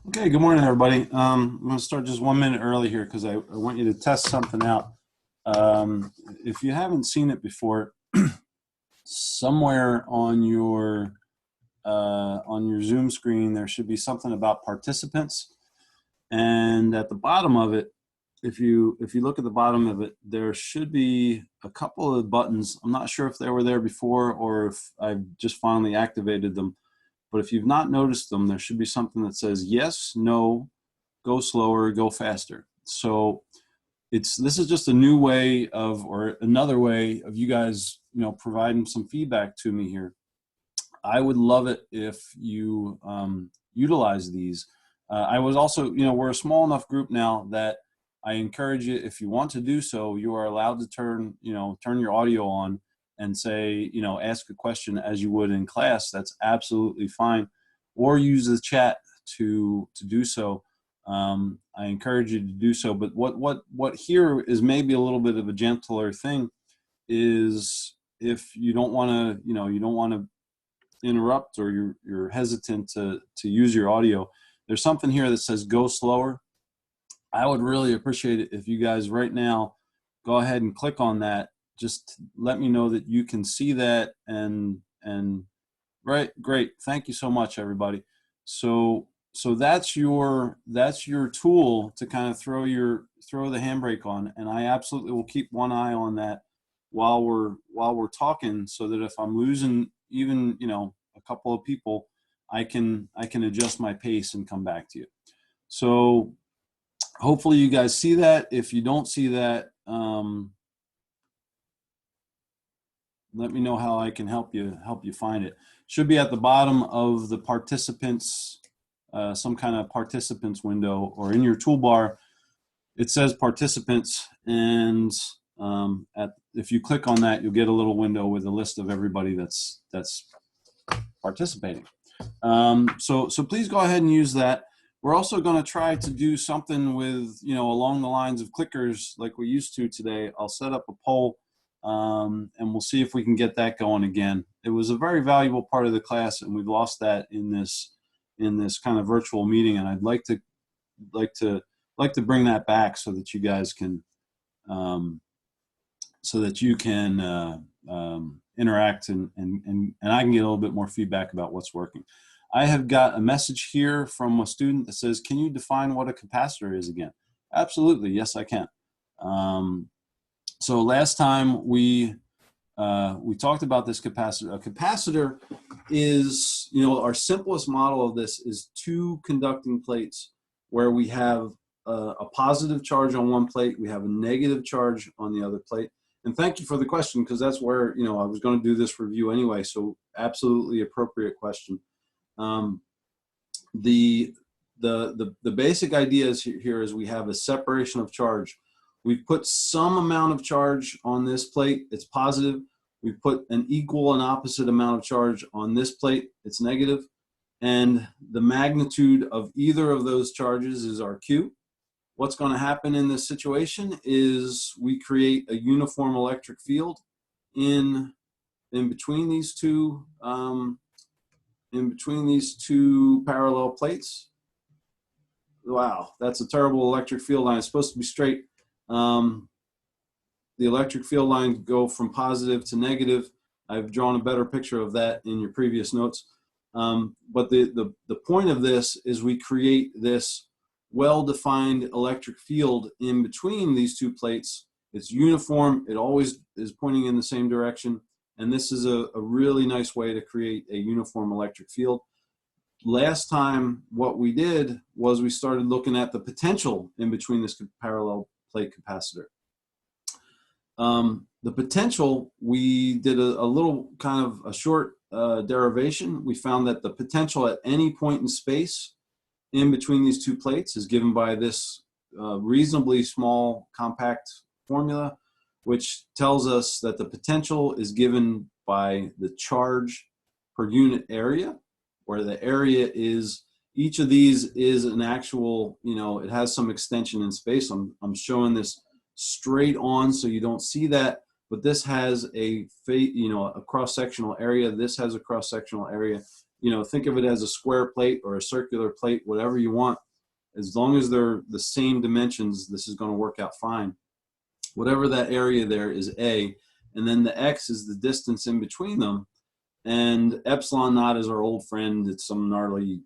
Okay, good morning, everybody. I'm going to start just 1 minute early here because I want you to test something out. If you haven't seen it before, somewhere on your Zoom screen there should be something about participants, and at the bottom of it, if you look at the bottom of it, there should be a couple of buttons. I'm not sure if they were there before or if I've just finally activated them. But if you've not noticed them, there should be something that says yes, no, go slower, go faster. So this is just a new way of, or another way of you guys, providing some feedback to me here. I would love it if you utilize these. I was also, we're a small enough group now that I encourage you, if you want to do so, you are allowed to turn your audio on and say, ask a question as you would in class. That's absolutely fine. Or use the chat to do so. I encourage you to do so. But what here is maybe a little bit of a gentler thing is if you don't want to, you don't want to interrupt, or you're hesitant to use your audio, there's something here that says go slower. I would really appreciate it if you guys right now go ahead and click on that. Just let me know that you can see that, and right, great. Thank you so much, everybody. So that's your tool to kind of throw the handbrake on, and I absolutely will keep one eye on that while we're talking, so that if I'm losing even a couple of people, I can adjust my pace and come back to you. So hopefully you guys see that. If you don't see that, let me know how I can help you find it. Should be at the bottom of the participants, some kind of participants window, or in your toolbar. It says participants, and if you click on that, you'll get a little window with a list of everybody that's participating. So please go ahead and use that. We're also going to try to do something with, along the lines of clickers like we used to today. I'll set up a poll, and we'll see if we can get that going again. It was a very valuable part of the class, and we've lost that in this kind of virtual meeting, and I'd like to bring that back so that you guys can interact, and I can get a little bit more feedback about what's working. I have got a message here from a student that says, can you define what a capacitor is again? Absolutely, yes, I can. So last time we talked about this capacitor. A capacitor is, our simplest model of this is two conducting plates where we have a positive charge on one plate, we have a negative charge on the other plate. And thank you for the question, because that's where, I was going to do this review anyway, so absolutely appropriate question. The basic idea here is we have a separation of charge. We've put some amount of charge on this plate, it's positive. We've put an equal and opposite amount of charge on this plate, it's negative. And the magnitude of either of those charges is our Q. What's going to happen in this situation is we create a uniform electric field in between these two parallel plates. Wow, that's a terrible electric field line. It's supposed to be straight. The electric field lines go from positive to negative. I've drawn a better picture of that in your previous notes. But the point of this is we create this well-defined electric field in between these two plates. It's uniform, it always is pointing in the same direction, and this is a really nice way to create a uniform electric field. Last time what we did was we started looking at the potential in between this parallel plate capacitor. The potential, we did a little kind of a short derivation. We found that the potential at any point in space in between these two plates is given by this reasonably small compact formula, which tells us that the potential is given by the charge per unit area, where the area is, each of these is an actual, it has some extension in space. I'm showing this straight on so you don't see that, but this has a cross-sectional area, this has a cross-sectional area. you know, think of it as a square plate or a circular plate, whatever you want. As long as they're the same dimensions, this is going to work out fine. Whatever that area there is A, and then the X is the distance in between them. And epsilon naught is our old friend. It's some gnarly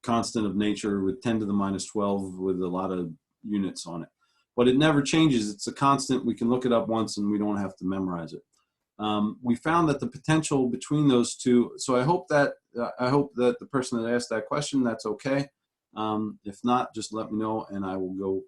constant of nature with 10 to the minus 12 with a lot of units on it. But it never changes. It's a constant. We can look it up once and we don't have to memorize it. We found that the potential between those two, so I hope that the person that asked that question, that's okay. If not, just let me know and I will go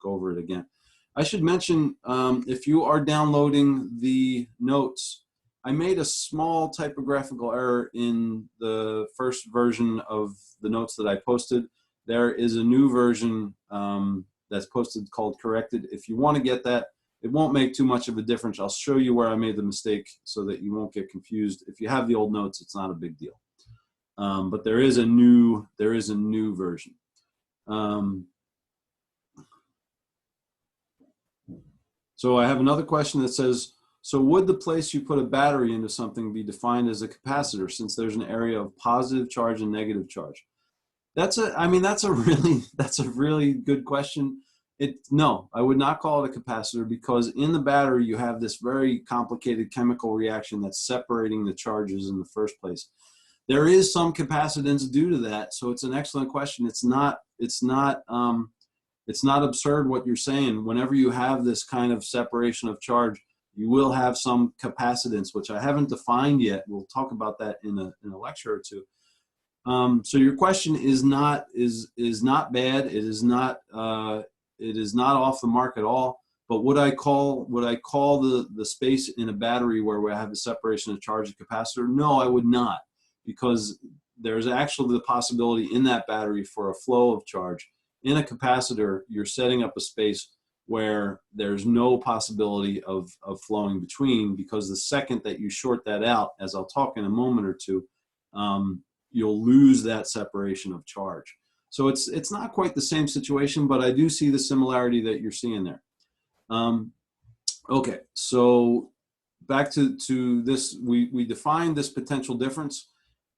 over it again. I should mention, if you are downloading the notes, I made a small typographical error in the first version of the notes that I posted. There is a new version that's posted called corrected. If you want to get that, it won't make too much of a difference. I'll show you where I made the mistake so that you won't get confused. If you have the old notes, it's not a big deal. But there is a new version. So I have another question that says, so would the place you put a battery into something be defined as a capacitor since there's an area of positive charge and negative charge? That's a really good question. No, I would not call it a capacitor because in the battery you have this very complicated chemical reaction that's separating the charges in the first place. There is some capacitance due to that, so it's an excellent question. It's not absurd what you're saying. Whenever you have this kind of separation of charge, you will have some capacitance, which I haven't defined yet. We'll talk about that in a lecture or two. So your question is not bad. It is not off the mark at all. But would I call the space in a battery where we have the separation of charge a capacitor? No, I would not, because there's actually the possibility in that battery for a flow of charge. In a capacitor, you're setting up a space where there's no possibility of flowing between, because the second that you short that out, as I'll talk in a moment or two, you'll lose that separation of charge. So it's not quite the same situation, but I do see the similarity that you're seeing there. Okay, so back to this, we defined this potential difference.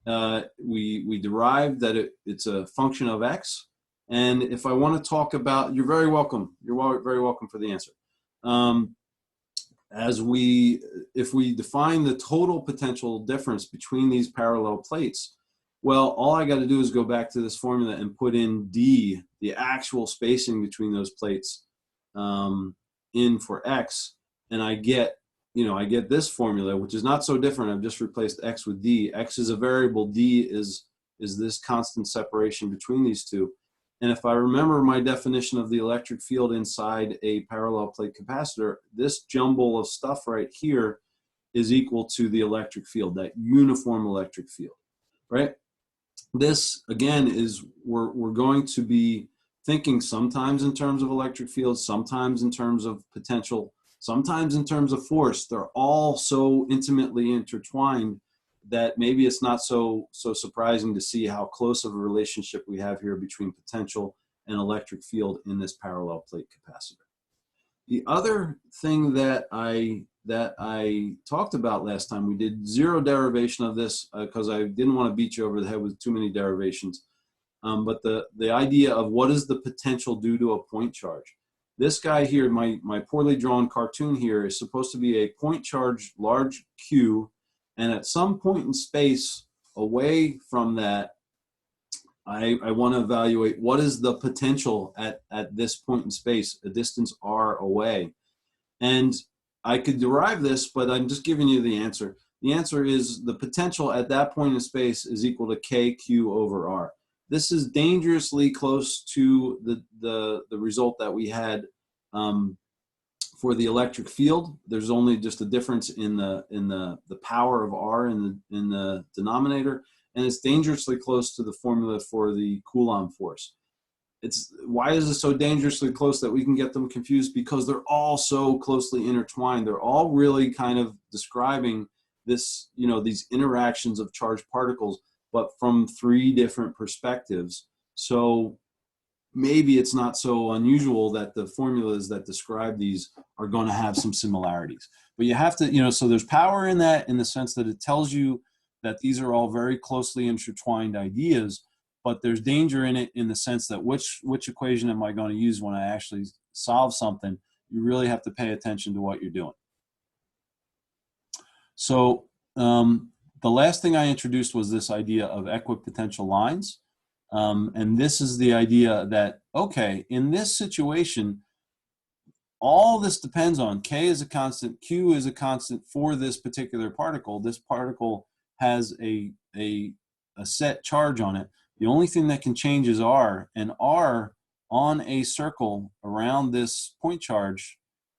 We derived that it's a function of X. And if I want to talk about, you're very welcome. You're very welcome for the answer. If we define the total potential difference between these parallel plates, well, all I got to do is go back to this formula and put in D, the actual spacing between those plates, in for X, and I get this formula, which is not so different. I've just replaced X with D. X is a variable. D is this constant separation between these two. And if I remember my definition of the electric field inside a parallel plate capacitor, this jumble of stuff right here is equal to the electric field, that uniform electric field, right? This, again, is we're going to be thinking sometimes in terms of electric fields, sometimes in terms of potential, sometimes in terms of force. They're all so intimately intertwined that maybe it's not so surprising to see how close of a relationship we have here between potential and electric field in this parallel plate capacitor. The other thing that I talked about last time, we did zero derivation of this because I didn't want to beat you over the head with too many derivations. But the idea of what is the potential due to a point charge. This guy here, my poorly drawn cartoon here, is supposed to be a point charge large Q. And at some point in space away from that, I want to evaluate what is the potential at this point in space, a distance r away. And I could derive this, but I'm just giving you the answer. The answer is the potential at that point in space is equal to kq over r. This is dangerously close to the result that we had for the electric field. There's only just a difference in the power of r in the denominator, and it's dangerously close to the formula for the Coulomb force. Why is it so dangerously close that we can get them confused? Because they're all so closely intertwined. They're all really kind of describing this, these interactions of charged particles, but from three different perspectives. So maybe it's not so unusual that the formulas that describe these are going to have some similarities. But you have to, so there's power in that in the sense that it tells you that these are all very closely intertwined ideas, but there's danger in it in the sense that which equation am I going to use when I actually solve something? You really have to pay attention to what you're doing. So the last thing I introduced was this idea of equipotential lines. And this is the idea that, okay, in this situation, all this depends on K is a constant, Q is a constant for this particular particle. This particle has a set charge on it. The only thing that can change is R, and R on a circle around this point charge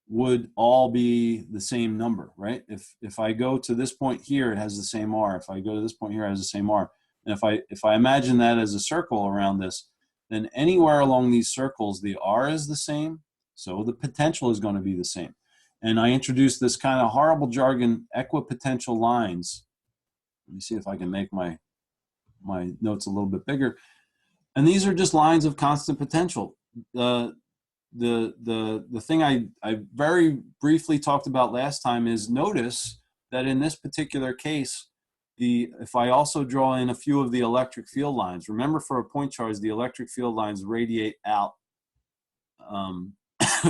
would all be the same number, right? If I go to this point here, it has the same R. If I go to this point here, it has the same R. And if I imagine that as a circle around this, then anywhere along these circles, the R is the same, so the potential is going to be the same. And I introduced this kind of horrible jargon, equipotential lines. Let me see if I can make my notes a little bit bigger. And these are just lines of constant potential. The thing I very briefly talked about last time is, notice that in this particular case, if I also draw in a few of the electric field lines, remember for a point charge, the electric field lines radiate out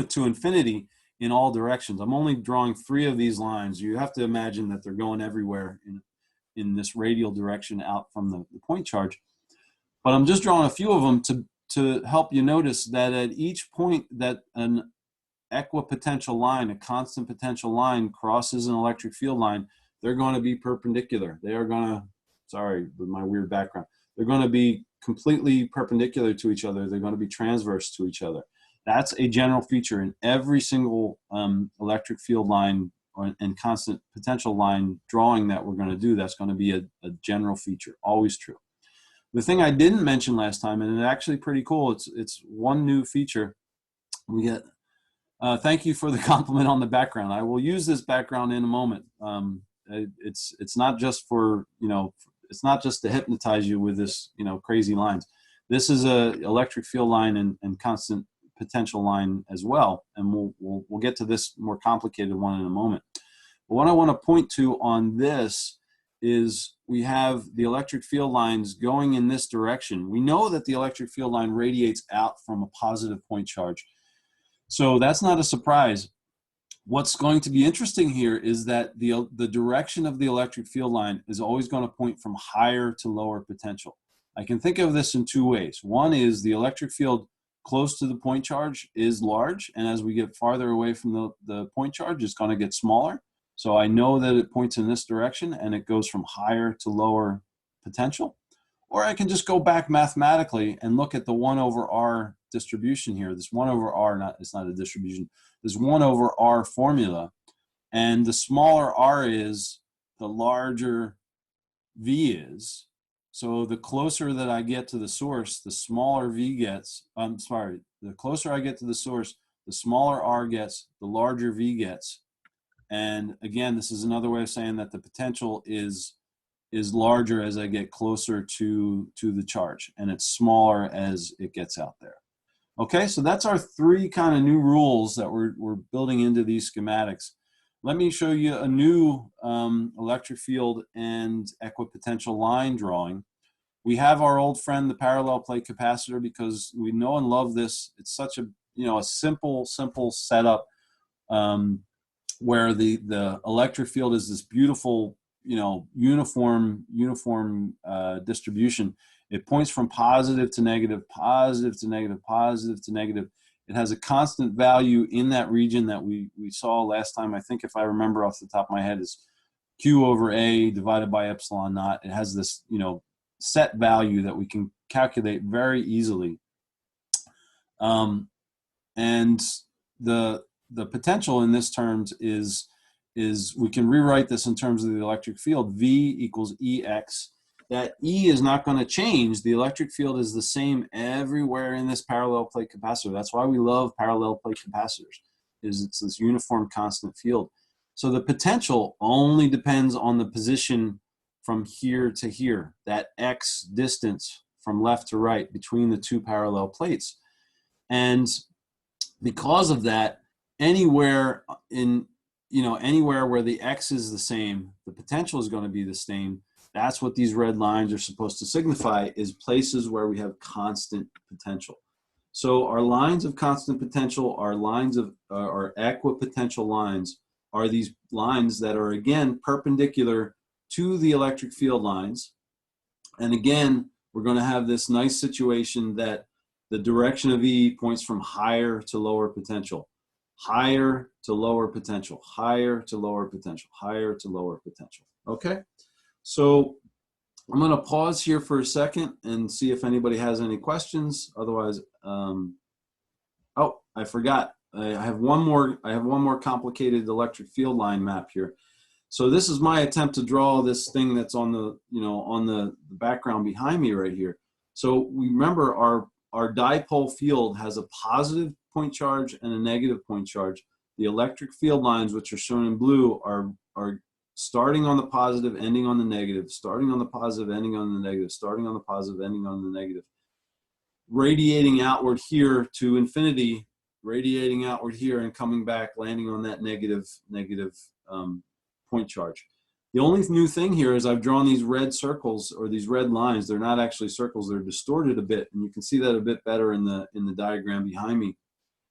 to infinity in all directions. I'm only drawing 3 of these lines. You have to imagine that they're going everywhere in this radial direction out from the point charge. But I'm just drawing a few of them to help you notice that at each point that an equipotential line, a constant potential line, crosses an electric field line, they're going to be perpendicular. They are going to, sorry with my weird background, they're going to be completely perpendicular to each other. They're going to be transverse to each other. That's a general feature in every single electric field line and constant potential line drawing that we're going to do. That's going to be a general feature, always true. The thing I didn't mention last time, and it's actually pretty cool, it's one new feature. We get, thank you for the compliment on the background. I will use this background in a moment. It's not just for, it's not just to hypnotize you with this, crazy lines. This is a electric field line and constant potential line as well. And we'll get to this more complicated one in a moment. But what I want to point to on this is we have the electric field lines going in this direction. We know that the electric field line radiates out from a positive point charge. So that's not a surprise. What's going to be interesting here is that the direction of the electric field line is always going to point from higher to lower potential. I can think of this in 2 ways. One is the electric field close to the point charge is large, and as we get farther away from the point charge, it's going to get smaller. So I know that it points in this direction and it goes from higher to lower potential. Or I can just go back mathematically and look at the 1 over R distribution here. This 1 over R, it's not a distribution, this 1 over R formula. And the smaller R is, the larger V is. So the closer that I get to the source, the smaller V gets. The closer I get to the source, the smaller R gets, the larger V gets. And again, this is another way of saying that the potential is larger as I get closer to the charge, and it's smaller as it gets out there. Okay, so that's our 3 kind of new rules that we're building into these schematics. Let me show you a new electric field and equipotential line drawing. We have our old friend, the parallel plate capacitor, because we know and love this. It's such a a simple setup where the electric field is this beautiful uniform distribution. It points from positive to negative, positive to negative, positive to negative. It has a constant value in that region that we saw last time. I think, if I remember off the top of my head, is Q over A divided by epsilon naught. It has this set value that we can calculate very easily. And the potential in this terms is we can rewrite this in terms of the electric field. V equals EX. That E is not going to change. The electric field is the same everywhere in this parallel plate capacitor. That's why we love parallel plate capacitors, is it's this uniform constant field. So the potential only depends on the position from here to here, that X distance from left to right between the 2 parallel plates. And because of that, anywhere where the X is the same, the potential is going to be the same. That's what these red lines are supposed to signify, is places where we have constant potential. So our lines of constant potential, our lines of our equipotential lines, are these lines that are, again, perpendicular to the electric field lines. And again, we're going to have this nice situation that the direction of E points from higher to lower potential, higher to lower potential, higher to lower potential, higher to lower potential. Okay, so I'm going to pause here for a second and see if anybody has any questions. Otherwise, oh, I forgot. I have one more complicated electric field line map here. So this is my attempt to draw this thing that's on the, on the background behind me right here. So we remember our dipole field has a positive point charge and a negative point charge. The electric field lines, which are shown in blue, are starting on the positive, ending on the negative, starting on the positive, ending on the negative, starting on the positive, ending on the negative, radiating outward here to infinity, radiating outward here and coming back, landing on that negative point charge. The only new thing here is I've drawn these red circles, or these red lines. They're not actually circles, they're distorted a bit, and you can see that a bit better in the diagram behind me.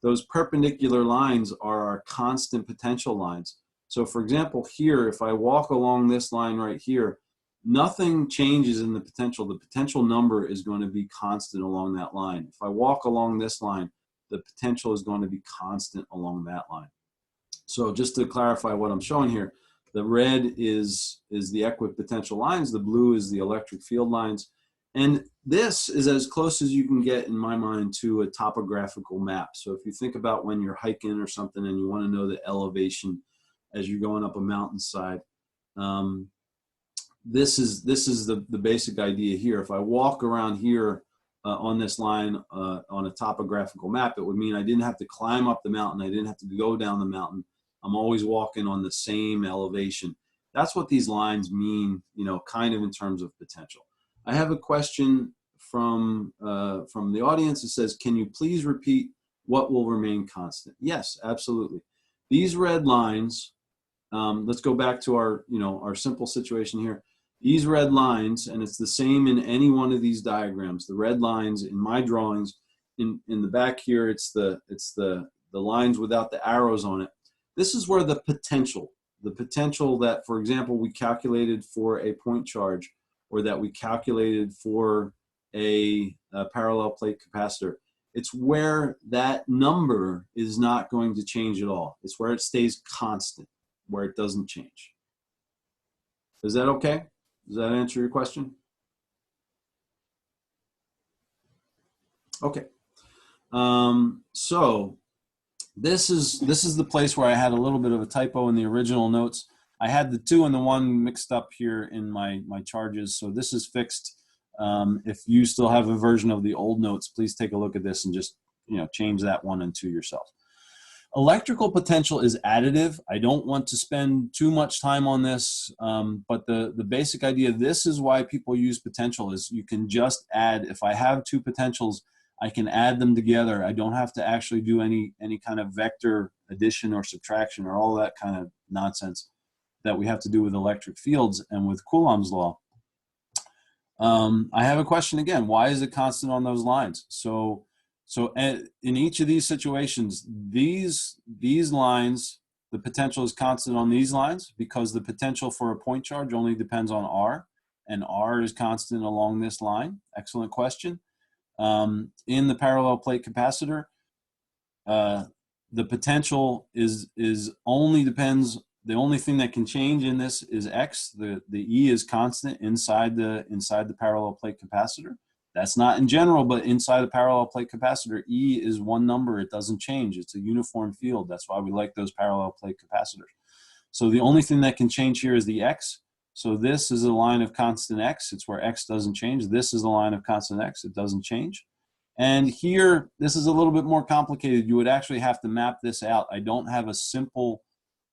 Those perpendicular lines are our constant potential lines. So for example, here, if I walk along this line right here, nothing changes in the potential. The potential number is going to be constant along that line. If I walk along this line, the potential is going to be constant along that line. So just to clarify what I'm showing here, the red is the equipotential lines, the blue is the electric field lines, and this is as close as you can get, in my mind, to a topographical map. So if you think about when you're hiking or something and you want to know the elevation as you're going up a mountainside, this is the basic idea here. If I walk around here on this line on a topographical map, it would mean I didn't have to climb up the mountain, I didn't have to go down the mountain. I'm always walking on the same elevation. That's what these lines mean, kind of in terms of potential. I have a question from the audience. It says, can you please repeat what will remain constant? Yes, absolutely. These red lines, let's go back to our simple situation here. These red lines, and it's the same in any one of these diagrams, the red lines in my drawings, in the back here, it's the lines without the arrows on it. This is where the potential that, for example, we calculated for a point charge, or that we calculated for a parallel plate capacitor, it's where that number is not going to change at all. It's where it stays constant, where it doesn't change. Is that okay? Does that answer your question? Okay. So this is the place where I had a little bit of a typo in the original notes. I had the 2 and the 1 mixed up here in my charges, so this is fixed. If you still have a version of the old notes, please take a look at this and just change that 1 and 2 yourself. Electrical potential is additive. I don't want to spend too much time on this, but the basic idea, this is why people use potential, is you can just add. If I have 2 potentials, I can add them together. I don't have to actually do any kind of vector addition or subtraction or all that kind of nonsense that we have to do with electric fields and with Coulomb's law. I have a question again. Why is it constant on those lines? So in each of these situations, these lines, the potential is constant on these lines because the potential for a point charge only depends on R, and R is constant along this line. Excellent question. In the parallel plate capacitor, the potential only depends. The only thing that can change in this is X. The E is constant inside the parallel plate capacitor. That's not in general, but inside the parallel plate capacitor, E is one number. It doesn't change. It's a uniform field. That's why we like those parallel plate capacitors. So the only thing that can change here is the X. So this is a line of constant X. It's where X doesn't change. This is a line of constant X. It doesn't change. And here, this is a little bit more complicated. You would actually have to map this out. I don't have a simple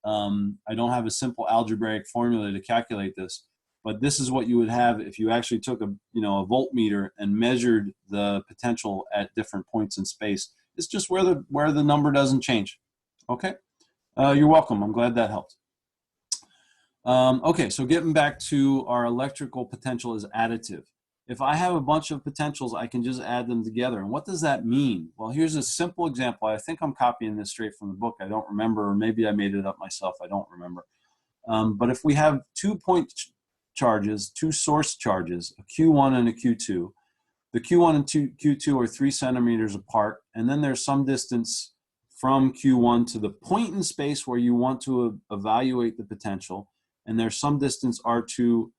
algebraic formula to calculate this, but this is what you would have if you actually took a voltmeter and measured the potential at different points in space. It's just where the number doesn't change. Okay, you're welcome. I'm glad that helped. Okay, so getting back to our electrical potential is additive. If I have a bunch of potentials, I can just add them together. And what does that mean? Well, here's a simple example. I think I'm copying this straight from the book. I don't remember, or maybe I made it up myself. I don't remember. But if we have 2 point charges, 2 source charges, a Q1 and a Q2, the Q1 and Q2 are 3 centimeters apart, and then there's some distance from Q1 to the point in space where you want to evaluate the potential, and there's some distance R2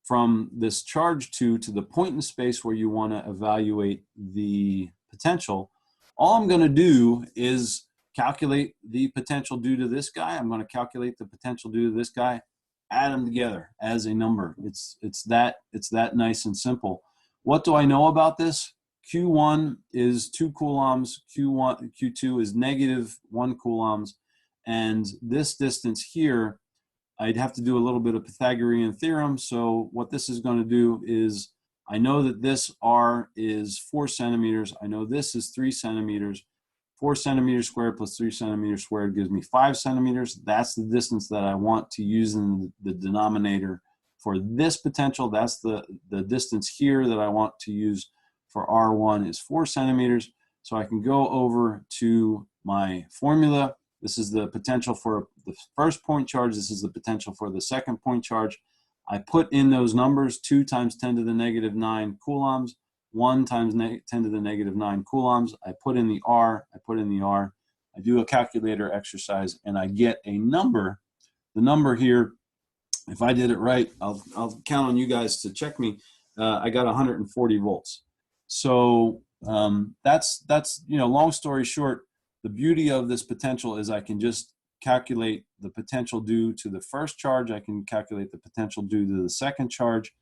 from this charge 2 to the point in space where you want to evaluate the potential. All I'm going to do is calculate the potential due to this guy. I'm going to calculate the potential due to this guy, add them together as a number. It's that nice and simple. What do I know about this? Q1 is 2 coulombs, Q2 is -1 coulombs, and this distance here, I'd have to do a little bit of Pythagorean theorem. So what this is going to do is, I know that this R is 4 centimeters. I know this is 3 centimeters. 4 centimeters squared plus 3 centimeters squared gives me 5 centimeters. That's the distance that I want to use in the denominator for this potential. That's the distance here that I want to use for R1 is 4 centimeters. So I can go over to my formula. This is the potential for the first point charge. This is the potential for the second point charge. I put in those numbers, 2 times 10 to the -9 coulombs, 1 times 10 to the -9 coulombs. I put in the R, I do a calculator exercise, and I get a number. The number here, if I did it right, I'll count on you guys to check me. I got 140 volts. So that's, long story short, the beauty of this potential is I can just calculate the potential due to the first charge. I can calculate the potential due to the second charge,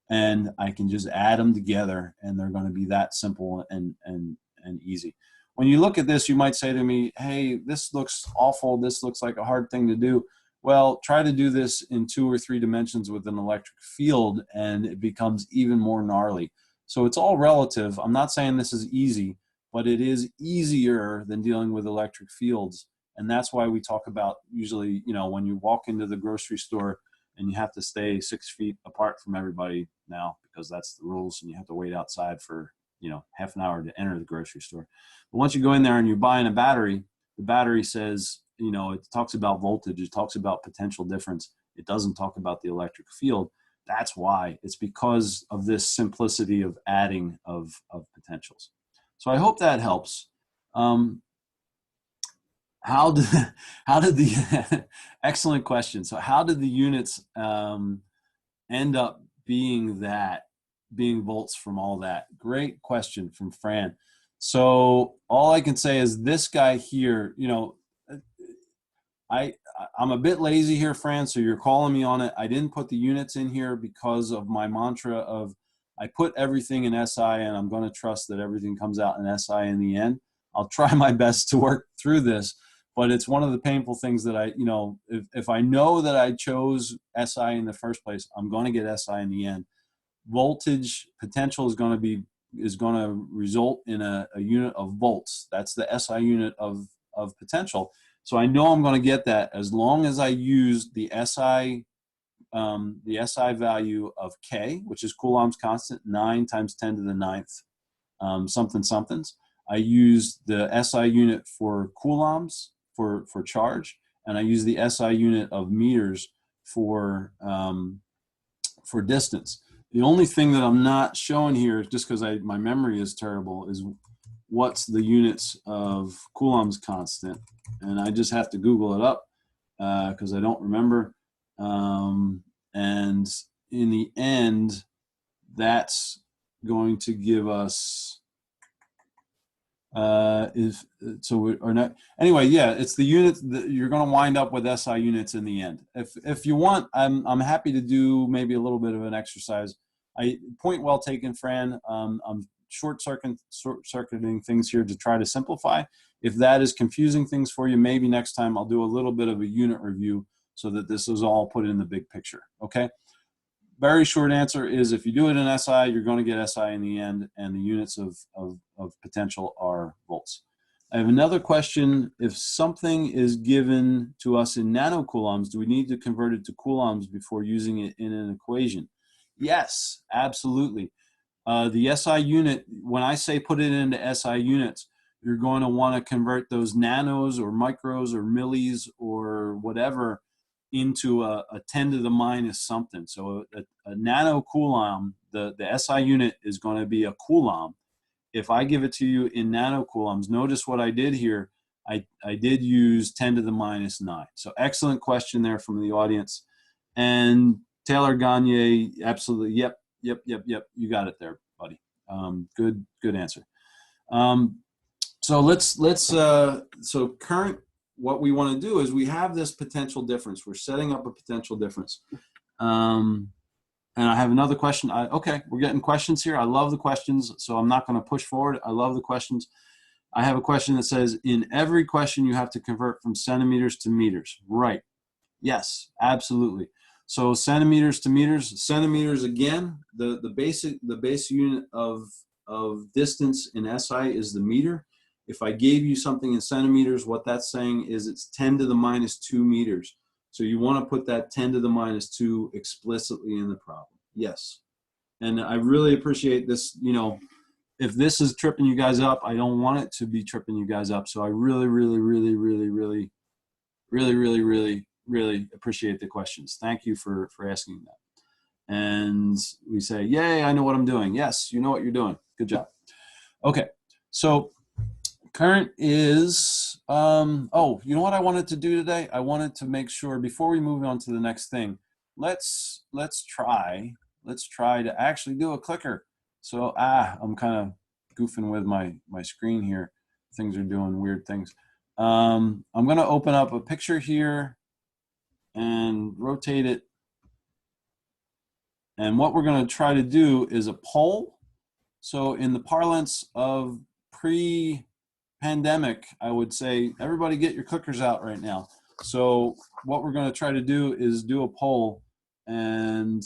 and I can just add them together, and they're going to be that simple and easy. When you look at this, you might say to me, hey, this looks awful. This looks like a hard thing to do. Well, try to do this in 2 or 3 dimensions with an electric field, and it becomes even more gnarly. So it's all relative. I'm not saying this is easy, but it is easier than dealing with electric fields. And that's why we talk about usually, when you walk into the grocery store and you have to stay 6 feet apart from everybody now because that's the rules, and you have to wait outside for, half an hour to enter the grocery store. But once you go in there and you're buying a battery, the battery says, it talks about voltage, it talks about potential difference. It doesn't talk about the electric field. That's why. It's because of this simplicity of adding of potentials. So I hope that helps. How did the excellent question. So how did the units end up being volts from all that? Great question from Fran. So all I can say is this guy here, I'm a bit lazy here, Fran, so you're calling me on it. I didn't put the units in here because of my mantra of I put everything in SI, and I'm going to trust that everything comes out in SI in the end. I'll try my best to work through this, but it's one of the painful things that if I know that I chose SI in the first place, I'm going to get SI in the end. Voltage potential is going to result in a unit of volts. That's the SI unit of potential. So I know I'm going to get that as long as I use the SI value of K, which is Coulomb's constant, 9 times 10 to the 9th, somethings. I use the SI unit for coulombs for charge, and I use the SI unit of meters for distance. The only thing that I'm not showing here, just because my memory is terrible, is what's the units of Coulomb's constant. And I just have to Google it up because I don't remember. And in the end, that's going to give us anyway, yeah, it's the units that you're going to wind up with SI units in the end. If you want, I'm happy to do maybe a little bit of an exercise. Point well taken, Fran. I'm short-circuiting things here to try to simplify. If that is confusing things for you, maybe next time I'll do a little bit of a unit review so that this is all put in the big picture, okay? Very short answer is if you do it in SI, you're going to get SI in the end, and the units of potential are volts. I have another question. If something is given to us in nanocoulombs, do we need to convert it to coulombs before using it in an equation? Yes, absolutely. The SI unit, when I say put it into SI units, you're going to want to convert those nanos or micros or millis or whatever into a 10 to the minus something. So a nanocoulomb, the SI unit is going to be a coulomb. If I give it to you in nanocoulombs, notice what I did here. I did use 10 to the minus 9. So excellent question there from the audience. And Taylor Gagne, absolutely, yep. You got it there, buddy. Good answer. So so current, what we want to do is we have this potential difference. We're setting up a potential difference. And I have another question. Okay, we're getting questions here. I love the questions, so I'm not going to push forward. I love the questions. I have a question that says, in every question you have to convert from centimeters to meters. Right. Yes, absolutely. So centimeters to meters. Centimeters, again, the base unit of distance in SI is the meter. If I gave you something in centimeters, what that's saying is it's 10 to the minus 2 meters. So you want to put that 10 to the minus 2 explicitly in the problem. Yes. And I really appreciate this. You know, if this is tripping you guys up, I don't want it to be tripping you guys up. So I really appreciate the questions. Thank you for asking that. And we say, yay, I know what I'm doing. Yes, you know what you're doing. Good job. Okay, so current is, oh, you know what I wanted to do today? I wanted to make sure, before we move on to the next thing, let's try to actually do a clicker. So, I'm kind of goofing with my screen here. Things are doing weird things. I'm going to open up a picture here and rotate it. And what we're going to try to do is a poll. So in the parlance of pre-pandemic, I would say, everybody get your clickers out right now. So what we're going to try to do is do a poll and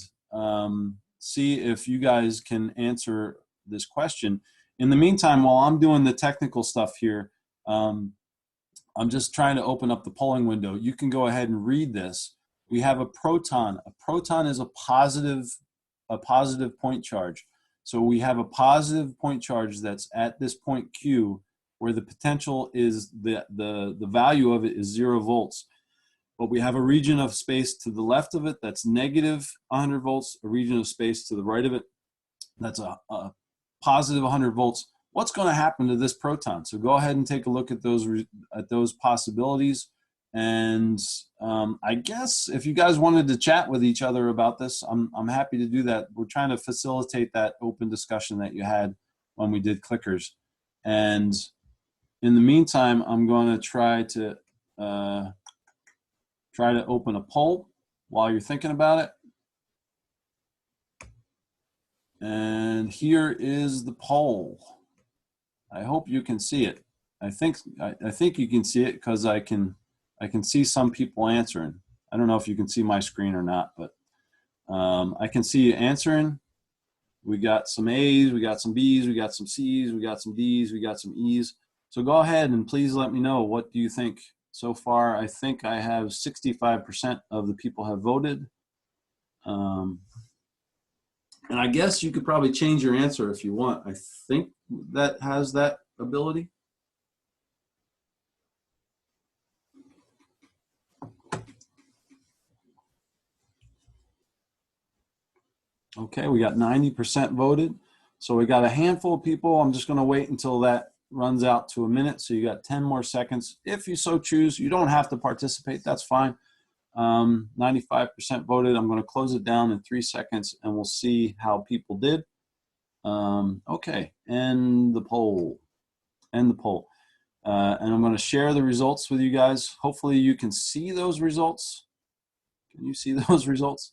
see if you guys can answer this question. In the meantime, while I'm doing the technical stuff here, I'm just trying to open up the polling window. You can go ahead and read this. We have a proton. A proton is a positive point charge. So we have a positive point charge that's at this point Q, where the potential is the value of it is 0 volts. But we have a region of space to the left of it that's negative 100 volts, a region of space to the right of it that's a positive 100 volts. What's going to happen to this proton? So go ahead and take a look at those possibilities. And I guess if you guys wanted to chat with each other about this, I'm happy to do that. We're trying to facilitate that open discussion that you had when we did clickers. And in the meantime, I'm going to try to open a poll while you're thinking about it. And here is the poll. I hope you can see it. I think you can see it because I can see some people answering. I don't know if you can see my screen or not, but I can see you answering. We got some A's, we got some B's, we got some C's, we got some D's, we got some E's. So go ahead and please let me know, what do you think? So far, I think I have 65% of the people have voted. And I guess you could probably change your answer if you want. I think that has that ability. Okay, we got 90% voted. So we got a handful of people. I'm just going to wait until that runs out to a minute. So you got 10 more seconds. If you so choose, you don't have to participate. That's fine. 95% voted. I'm going to close it down in 3 seconds and we'll see how people did. Okay, end the poll. End the poll. And I'm going to share the results with you guys. Hopefully you can see those results. Can you see those results?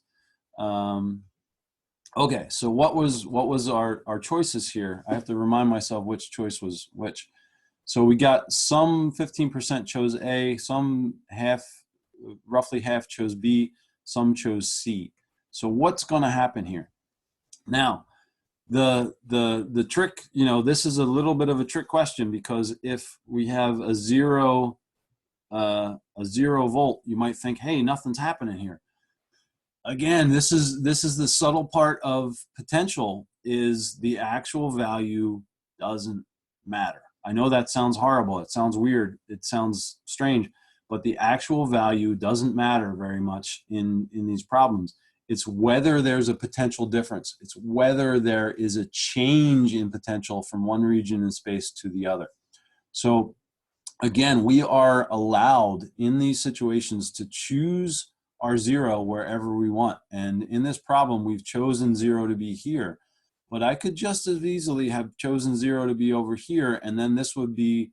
Okay, so what was our choices here? I have to remind myself which choice was which. So we got some 15% chose A, some roughly half chose B, some chose C. So what's going to happen here? Now, The trick, you know, this is a little bit of a trick question, because if we have a zero volt, you might think, hey, nothing's happening here. Again, this is the subtle part of potential, is the actual value doesn't matter. I know that sounds horrible. It sounds weird. It sounds strange, but the actual value doesn't matter very much in these problems. It's whether there's a potential difference. It's whether there is a change in potential from one region in space to the other. So again, we are allowed in these situations to choose our zero wherever we want. And in this problem, we've chosen zero to be here. But I could just as easily have chosen zero to be over here, and then this would be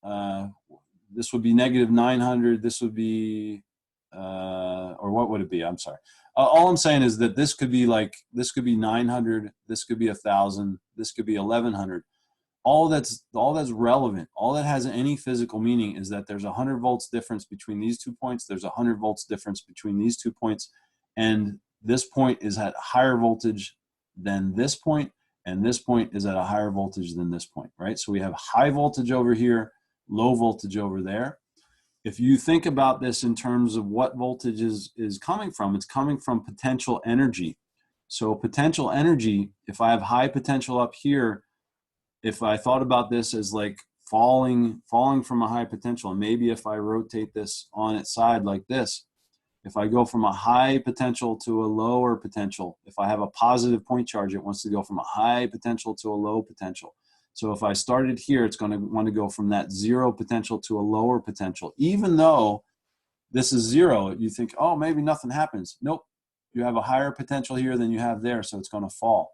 negative 900. This would be, or what would it be? I'm sorry. All I'm saying is that this could be 900. This could be 1,000. This could be 1,100. All that's relevant, all that has any physical meaning, is that there's 100 volts difference between these 2 points. There's 100 volts difference between these 2 points, and this point is at higher voltage than this point, and this point is at a higher voltage than this point, right? So we have high voltage over here, low voltage over there. If you think about this in terms of what voltage is coming from, it's coming from potential energy. So potential energy, if I have high potential up here, if I thought about this as like falling from a high potential, and maybe if I rotate this on its side like this, if I go from a high potential to a lower potential, if I have a positive point charge, it wants to go from a high potential to a low potential. So if I started here, it's going to want to go from that zero potential to a lower potential. Even though this is zero, you think, oh, maybe nothing happens. Nope, you have a higher potential here than you have there, so it's going to fall.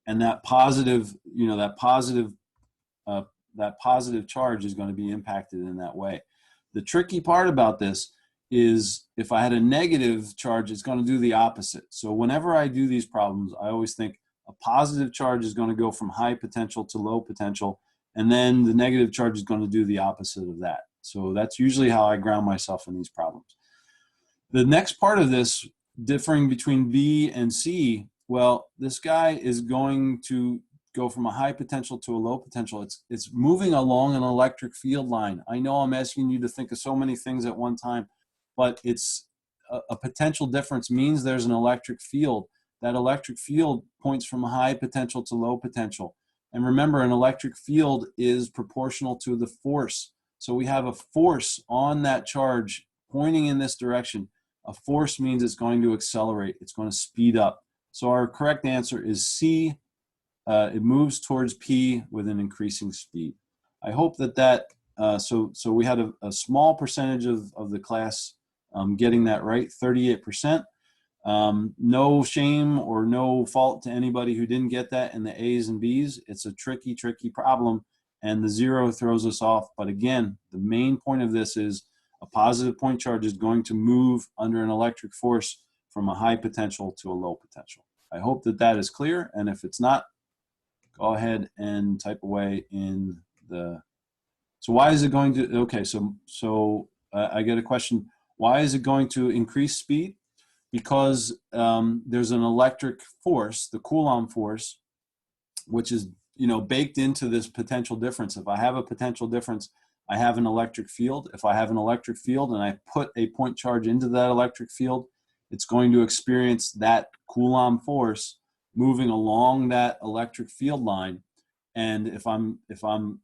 And that positive, you know, that positive charge is going to be impacted in that way. The tricky part about this is if I had a negative charge, it's going to do the opposite. So whenever I do these problems, I always think a positive charge is going to go from high potential to low potential, and then the negative charge is going to do the opposite of that. So that's usually how I ground myself in these problems. The next part of this, differing between B and C, well, this guy is going to go from a high potential to a low potential. It's moving along an electric field line. I know I'm asking you to think of so many things at one time, but it's a potential difference means there's an electric field. That electric field points from high potential to low potential. And remember, an electric field is proportional to the force. So we have a force on that charge pointing in this direction. A force means it's going to accelerate. It's going to speed up. So our correct answer is C. It moves towards P with an increasing speed. I hope that so we had a small percentage of the class getting that right, 38%. No shame or no fault to anybody who didn't get that in the A's and B's. It's a tricky problem, and the zero throws us off. But again, the main point of this is a positive point charge is going to move under an electric force from a high potential to a low potential. I hope that is clear, and if it's not, go ahead and type away in the. So why is it going to? Okay, so I get a question. Why is it going to increase speed? Because there's an electric force, the Coulomb force, which is baked into this potential difference. If I have a potential difference, I have an electric field. If I have an electric field and I put a point charge into that electric field, it's going to experience that Coulomb force moving along that electric field line. And if I'm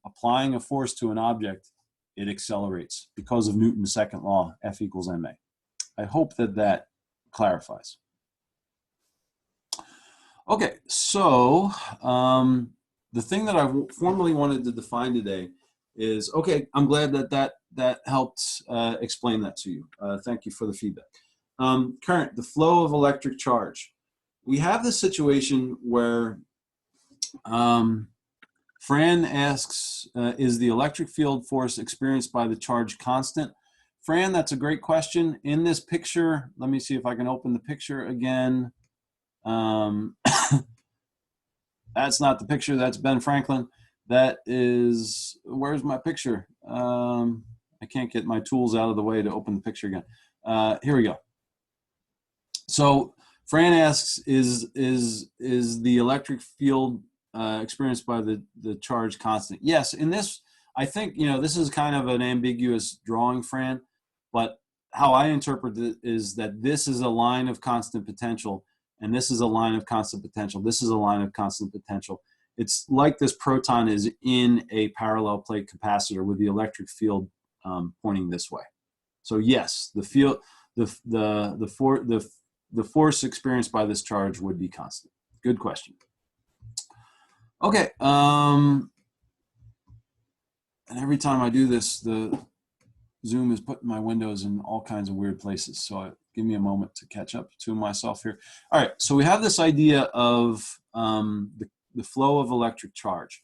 applying a force to an object, it accelerates because of Newton's second law, F equals ma. I hope that clarifies. Okay, so the thing that I formally wanted to define today is, okay, I'm glad that helped explain that to you. Thank you for the feedback. Current, the flow of electric charge. We have this situation where Fran asks, is the electric field force experienced by the charge constant? Fran, that's a great question. In this picture, let me see if I can open the picture again. That's not the picture, that's Ben Franklin. That is, where's my picture? I can't get my tools out of the way to open the picture again. Here we go. So Fran asks, is the electric field experienced by the charge constant? Yes, in this, I think, you know, this is kind of an ambiguous drawing, Fran, but how I interpret it is that this is a line of constant potential, and this is a line of constant potential. This is a line of constant potential. It's like this proton is in a parallel plate capacitor with the electric field pointing this way. So yes, the field, the force experienced by this charge would be constant. Good question. Okay. And every time I do this, the Zoom is putting my windows in all kinds of weird places. So give me a moment to catch up to myself here. All right. So we have this idea of the flow of electric charge.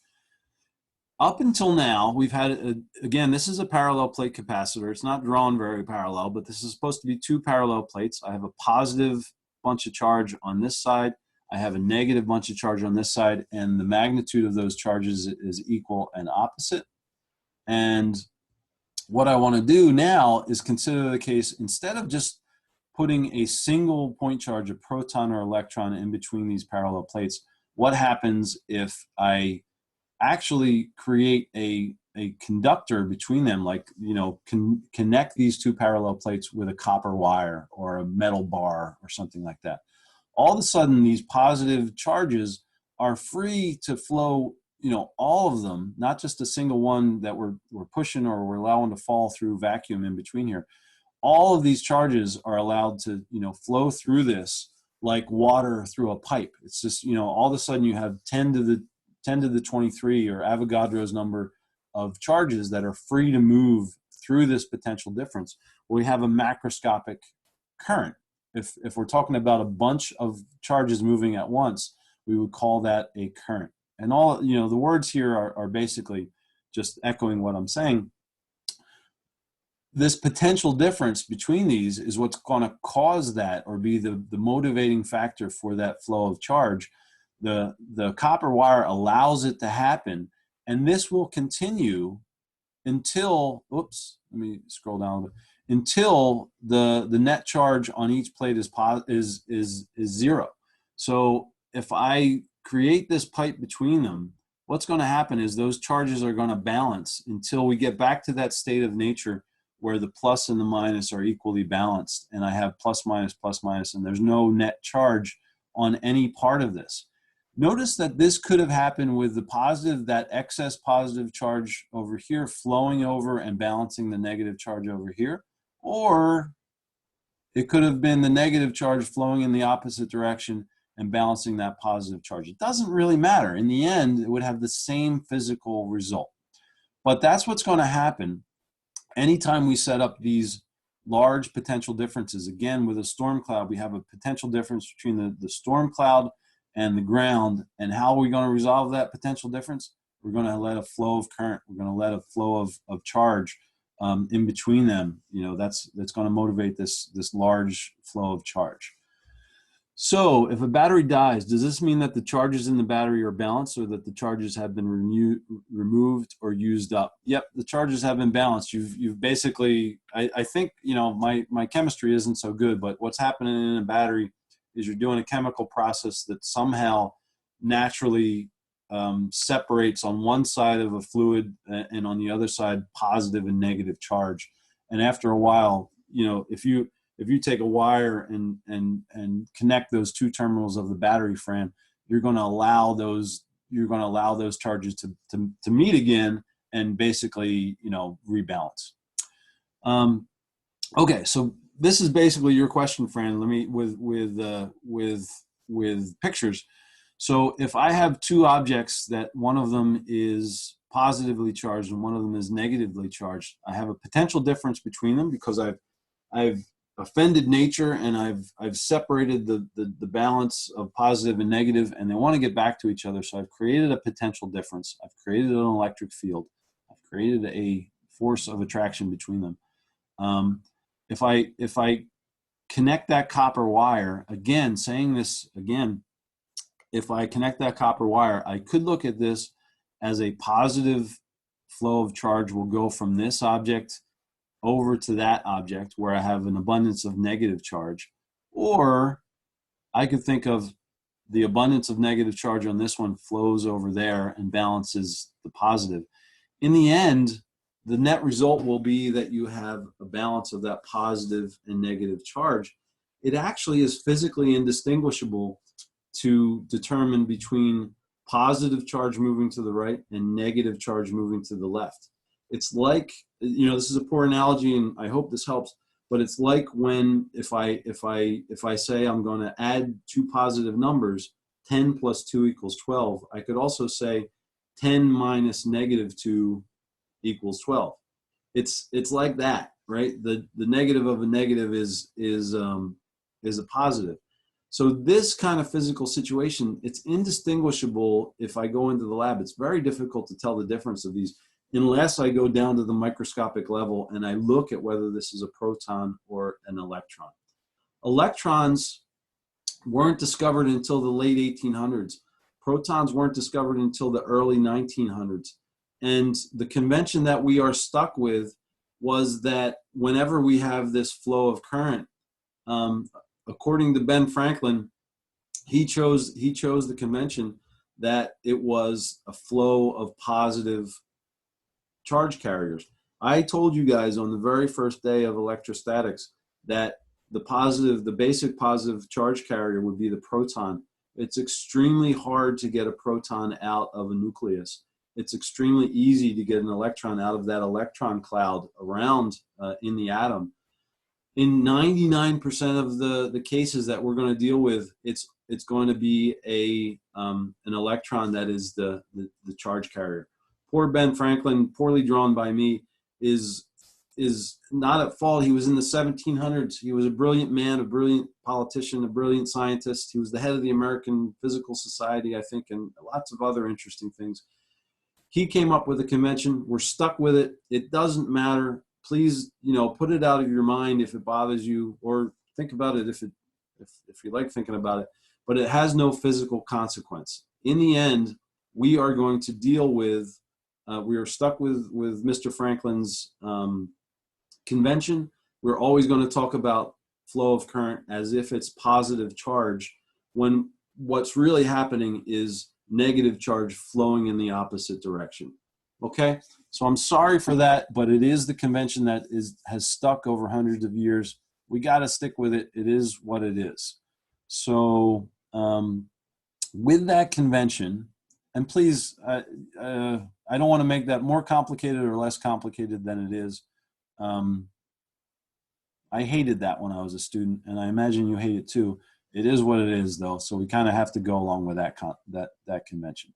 Up until now, we've had, again, this is a parallel plate capacitor. It's not drawn very parallel, but this is supposed to be two parallel plates. I have a positive bunch of charge on this side. I have a negative bunch of charge on this side, and the magnitude of those charges is equal and opposite. And what I want to do now is consider the case, instead of just putting a single point charge, a proton or electron, in between these parallel plates, what happens if I actually create a conductor between them, like, you know, connect these two parallel plates with a copper wire or a metal bar or something like that. All of a sudden, these positive charges are free to flow, you know, all of them, not just a single one that we're pushing or we're allowing to fall through vacuum in between here. All of these charges are allowed to, you know, flow through this like water through a pipe. It's just, you know, all of a sudden you have 10 to the 23, or Avogadro's number of charges that are free to move through this potential difference. We have a macroscopic current. If we're talking about a bunch of charges moving at once, we would call that a current. And all, you know, the words here are basically just echoing what I'm saying. This potential difference between these is what's going to cause that, or be the motivating factor for that flow of charge. The copper wire allows it to happen, and this will continue until, oops, let me scroll down a little bit, until the net charge on each plate is zero. So if I create this pipe between them, what's going to happen is those charges are going to balance until we get back to that state of nature where the plus and the minus are equally balanced, and I have plus minus, and there's no net charge on any part of this. Notice that this could have happened with the positive, that excess positive charge over here flowing over and balancing the negative charge over here, or it could have been the negative charge flowing in the opposite direction and balancing that positive charge. It doesn't really matter. In the end, it would have the same physical result. But that's what's going to happen anytime we set up these large potential differences. Again, with a storm cloud, we have a potential difference between the storm cloud and the ground. And how are we going to resolve that potential difference? We're going to let a flow of current. We're going to let a flow of charge in between them. You know, that's going to motivate this large flow of charge. So if a battery dies, does this mean that the charges in the battery are balanced, or that the charges have been removed or used up? Yep, the charges have been balanced. You've basically, I think, you know, my chemistry isn't so good, but what's happening in a battery is you're doing a chemical process that somehow naturally separates on one side of a fluid and on the other side positive and negative charge. And after a while, you know, if you take a wire and connect those two terminals of the battery, Fran, you're going to allow those charges to meet again and basically, you know, rebalance. Okay, so this is basically your question, Fran. Let me with pictures. So if I have two objects that one of them is positively charged and one of them is negatively charged, I have a potential difference between them because I've offended nature and I've separated the balance of positive and negative, and they want to get back to each other. So I've created a potential difference. I've created an electric field. I've created a force of attraction between them. If I connect that copper wire, again, saying this again, if I connect that copper wire, I could look at this as a positive flow of charge will go from this object over to that object where I have an abundance of negative charge. Or I could think of the abundance of negative charge on this one flows over there and balances the positive. In the end, the net result will be that you have a balance of that positive and negative charge. It actually is physically indistinguishable to determine between positive charge moving to the right and negative charge moving to the left. It's like, you know, this is a poor analogy and I hope this helps, but it's like when if I say I'm going to add two positive numbers, 10 plus 2 equals 12, I could also say 10 minus negative 2 equals 12. It's like that, right? The negative of a negative is a positive. So this kind of physical situation, it's indistinguishable. If I go into the lab, it's very difficult to tell the difference of these unless I go down to the microscopic level and I look at whether this is a proton or an electron. Electrons weren't discovered until the late 1800s. Protons weren't discovered until the early 1900s. And the convention that we are stuck with was that whenever we have this flow of current, according to Ben Franklin, he chose the convention that it was a flow of positive charge carriers. I told you guys on the very first day of electrostatics that the basic positive charge carrier would be the proton. It's extremely hard to get a proton out of a nucleus. It's extremely easy to get an electron out of that electron cloud around in the atom. In 99% of the cases that we're going to deal with, it's going to be an electron that is the charge carrier. Poor Ben Franklin, poorly drawn by me, is not at fault. He was in the 1700s. He was a brilliant man, a brilliant politician, a brilliant scientist. He was the head of the American Physical Society, I think, and lots of other interesting things. He came up with a convention. We're stuck with it. It doesn't matter. Please, you know, put it out of your mind if it bothers you, or think about it if you like thinking about it. But it has no physical consequence. In the end, we are going to deal with. We are stuck with Mr. Franklin's convention. We're always going to talk about flow of current as if it's positive charge, when what's really happening is negative charge flowing in the opposite direction. Okay, so I'm sorry for that, but it is the convention that has stuck over hundreds of years. We got to stick with it. It is what it is. So with that convention, and please, I don't want to make that more complicated or less complicated than it is. I hated that when I was a student, and I imagine you hate it too. It is what it is, though, so we kind of have to go along with that convention.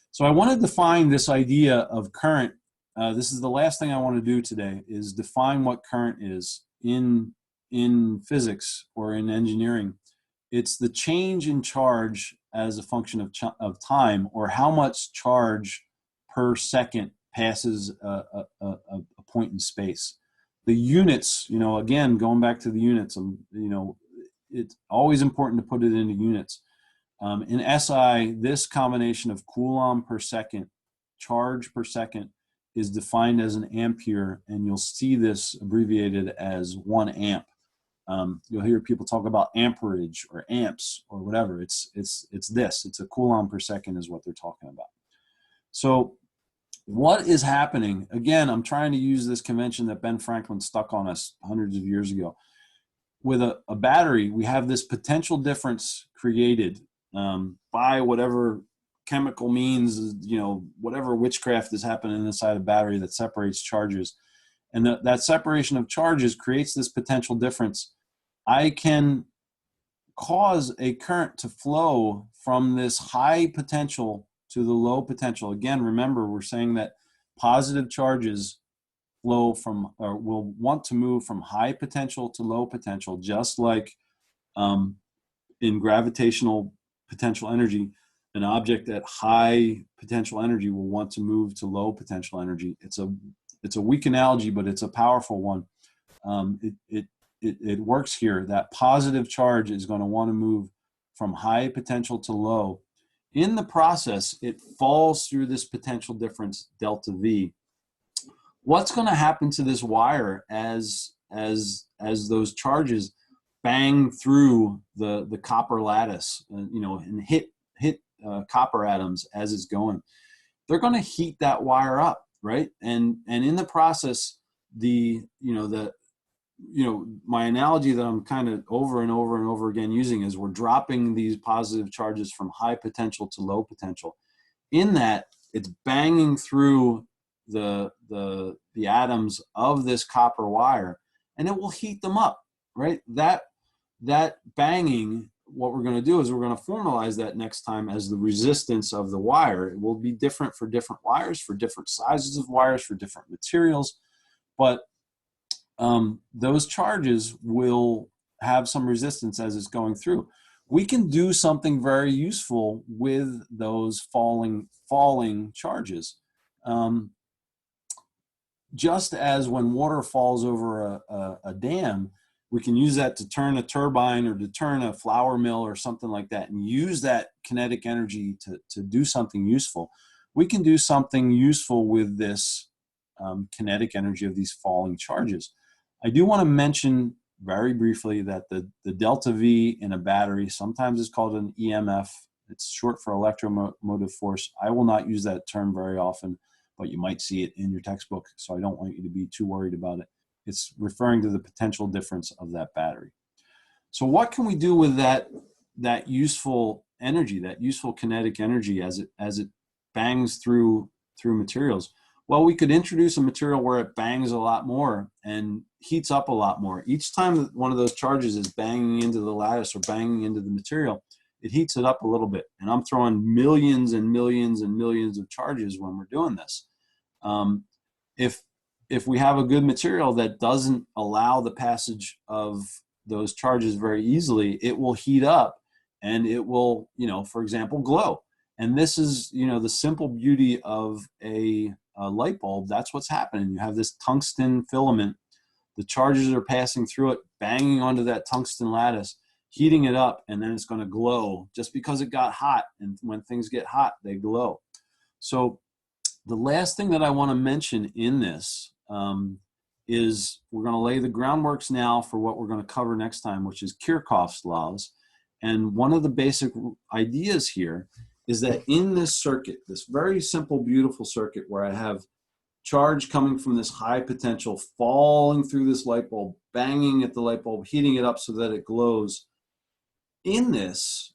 So I want to define this idea of current. This is the last thing I want to do today, is define what current is in physics or in engineering. It's the change in charge as a function of time, or how much charge per second passes a point in space. The units, you know, again, going back to the units, you know, it's always important to put it into units. In SI, this combination of Coulomb per second, charge per second, is defined as an ampere, and you'll see this abbreviated as 1 amp. You'll hear people talk about amperage or amps or whatever. It's a Coulomb per second is what they're talking about. So what is happening? Again, I'm trying to use this convention that Ben Franklin stuck on us hundreds of years ago. With a battery, we have this potential difference created by whatever chemical means, you know, whatever witchcraft is happening inside a battery that separates charges. And that separation of charges creates this potential difference. I can cause a current to flow from this high potential to the low potential. Again, remember, we're saying that positive charges flow from, or will want to move from high potential to low potential, just like in gravitational potential energy, an object at high potential energy will want to move to low potential energy. It's a weak analogy, but it's a powerful one. It works here. That positive charge is going to want to move from high potential to low. In the process, it falls through this potential difference, delta V. What's going to happen to this wire as those charges bang through the copper lattice, you know, and hit copper atoms as it's going. They're going to heat that wire up, right? And in the process, my analogy that I'm kind of over and over and over again using is we're dropping these positive charges from high potential to low potential. In that, it's banging through the atoms of this copper wire, and it will heat them up, right? That banging, what we're going to do is we're going to formalize that next time as the resistance of the wire. It will be different for different wires, for different sizes of wires, for different materials, but those charges will have some resistance as it's going through. We can do something very useful with those falling charges. Just as when water falls over a dam, we can use that to turn a turbine or to turn a flour mill or something like that, and use that kinetic energy to do something useful. We can do something useful with this kinetic energy of these falling charges. I do want to mention very briefly that the delta V in a battery sometimes is called an EMF. It's short for electromotive force. I will not use that term very often, but you might see it in your textbook, so I don't want you to be too worried about it. It's referring to the potential difference of that battery. So what can we do with that useful energy, that useful kinetic energy as it bangs through materials? Well, we could introduce a material where it bangs a lot more and heats up a lot more. Each time that one of those charges is banging into the lattice or banging into the material, it heats it up a little bit. And I'm throwing millions and millions and millions of charges when we're doing this. If we have a good material that doesn't allow the passage of those charges very easily, it will heat up and it will, for example, glow. And this is, the simple beauty of a light bulb. That's what's happening. You have this tungsten filament. The charges are passing through it, banging onto that tungsten lattice, heating it up, and then it's going to glow just because it got hot. And when things get hot, they glow. So the last thing that I want to mention in this is we're going to lay the groundworks now for what we're going to cover next time, which is Kirchhoff's laws. And one of the basic ideas here is that in this circuit, this very simple, beautiful circuit where I have charge coming from this high potential, falling through this light bulb, banging at the light bulb, heating it up so that it glows. In this,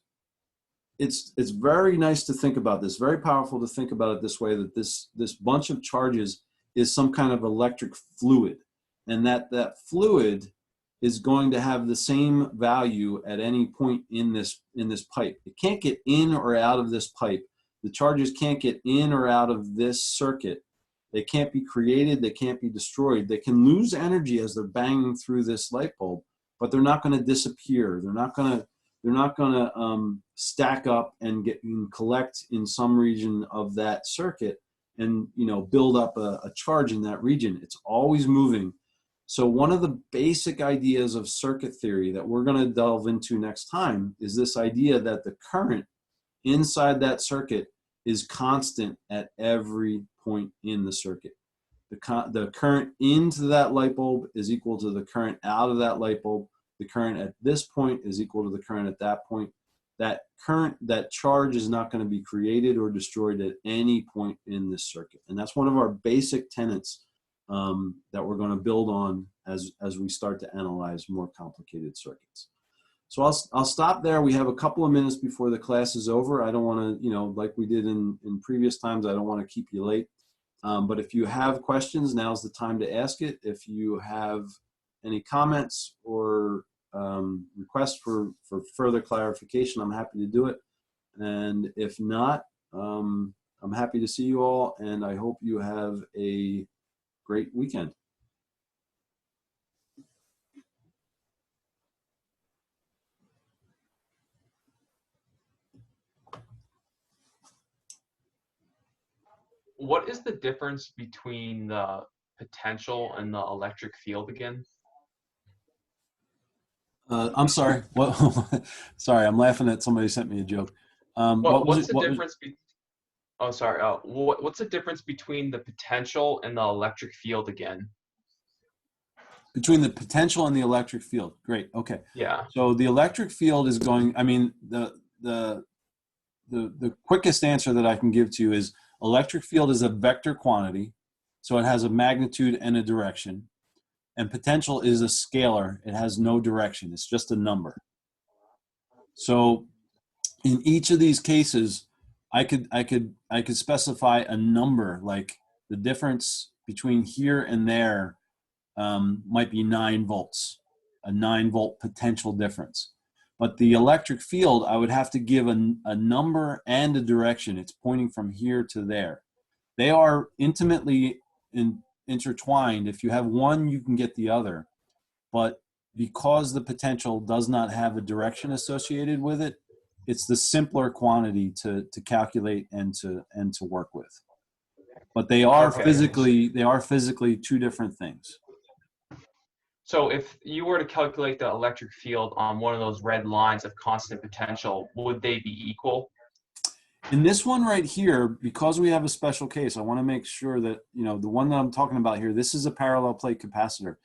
it's very nice to think about this, very powerful to think about it this way, that this bunch of charges is some kind of electric fluid, and that fluid is going to have the same value at any point in this pipe. It can't get in or out of this pipe. The charges can't get in or out of this circuit. They can't be created. They can't be destroyed. They can lose energy as they're banging through this light bulb, but they're not going to disappear. They're not going to stack up and collect in some region of that circuit and build up a charge in that region. It's always moving. So one of the basic ideas of circuit theory that we're going to delve into next time is this idea that the current inside that circuit is constant at every point in the circuit. The current into that light bulb is equal to the current out of that light bulb. The current at this point is equal to the current at that point. That charge is not going to be created or destroyed at any point in this circuit. And that's one of our basic tenets that we're going to build on as we start to analyze more complicated circuits. So I'll stop there. We have a couple of minutes before the class is over. I don't want to, like we did in previous times, I don't want to keep you late. But if you have questions, now's the time to ask it. If you have any comments or requests for further clarification, I'm happy to do it. And if not, I'm happy to see you all, and I hope you have a great weekend. What is the difference between the potential and the electric field again? I'm sorry. What? Sorry, I'm laughing at somebody sent me a joke. What's the difference? Oh, sorry. What's the difference between the potential and the electric field again? Between the potential and the electric field. Great. Okay. Yeah. So the electric field is going, I mean, the quickest answer that I can give to you is electric field is a vector quantity. So it has a magnitude and a direction. And potential is a scalar. It has no direction. It's just a number. So in each of these cases, I could specify a number, like the difference between here and there might be 9 volts, a 9-volt potential difference. But the electric field, I would have to give a number and a direction. It's pointing from here to there. They are intimately intertwined. If you have one, you can get the other. But because the potential does not have a direction associated with it, it's the simpler quantity to calculate and to work with. But they are Okay. physically 2 different things. So if you were to calculate the electric field on one of those red lines of constant potential, would they be equal? In this one right here, because we have a special case, I want to make sure that, you know, the one that I'm talking about here, this is a parallel plate capacitor.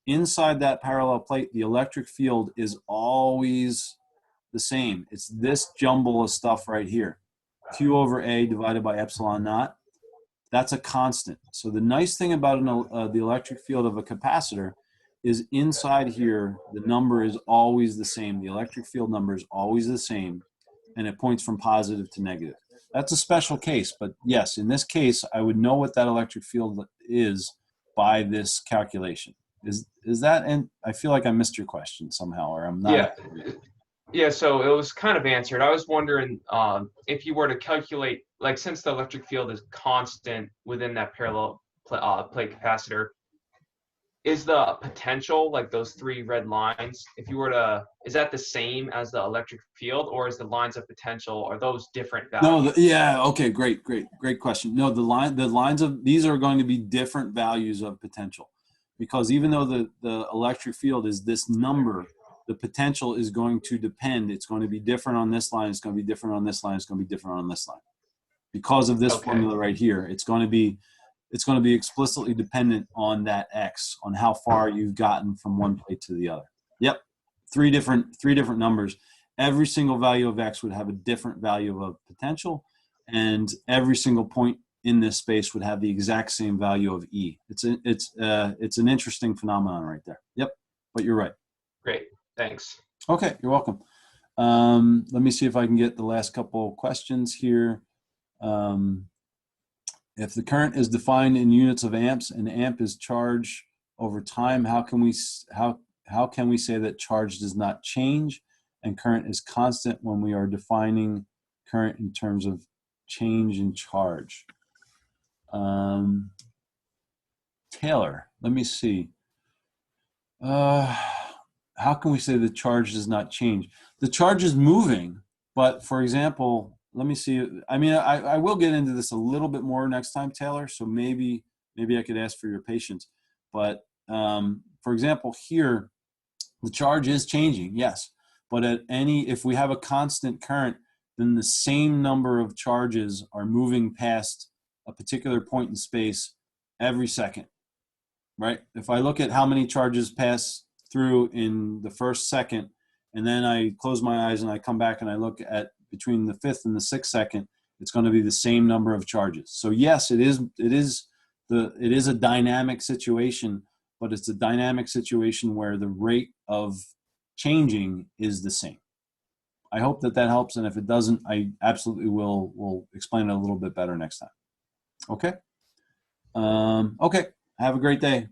Inside that parallel plate, the electric field is always the same. It's this jumble of stuff right here. Q over A divided by epsilon naught. That's a constant. So the nice thing about the electric field of a capacitor is inside here, the number is always the same. The electric field number is always the same, and it points from positive to negative. That's a special case, but yes, in this case, I would know what that electric field is by this calculation. Is that, and I feel like I missed your question somehow, or I'm not. Yeah. Yeah, so it was kind of answered. I was wondering if you were to calculate, like since the electric field is constant within that parallel plate capacitor, is the potential, like those 3 red lines, if you were to, is that the same as the electric field, or is the lines of potential, are those different values? No, yeah, okay, great question. No, the lines of these are going to be different values of potential, because even though the electric field is this number, the potential is going to depend. It's going to be different on this line. It's going to be different on this line. It's going to be different on this line. Because of this Okay. formula right here, it's going to be explicitly dependent on that X, on how far you've gotten from one plate to the other. Yep, three different numbers. Every single value of X would have a different value of potential, and every single point in this space would have the exact same value of E. It's an interesting phenomenon right there. Yep, but you're right. Great, thanks. Okay, you're welcome. Let me see if I can get the last couple questions here. If the current is defined in units of amps and amp is charge over time, how can we say that charge does not change and current is constant when we are defining current in terms of change in charge? Taylor, let me see. How can we say the charge does not change? The charge is moving, but for example, let me see. I mean, I will get into this a little bit more next time, Taylor, so maybe I could ask for your patience. But for example, here, the charge is changing, yes. But if we have a constant current, then the same number of charges are moving past a particular point in space every second, right? If I look at how many charges pass through in the first second, and then I close my eyes and I come back and I look at between the 5th and the 6th second, it's going to be the same number of charges. So yes, it is a dynamic situation, but it's a dynamic situation where the rate of changing is the same. I hope that helps, and if it doesn't, I absolutely will explain it a little bit better next time. Okay? Okay, have a great day.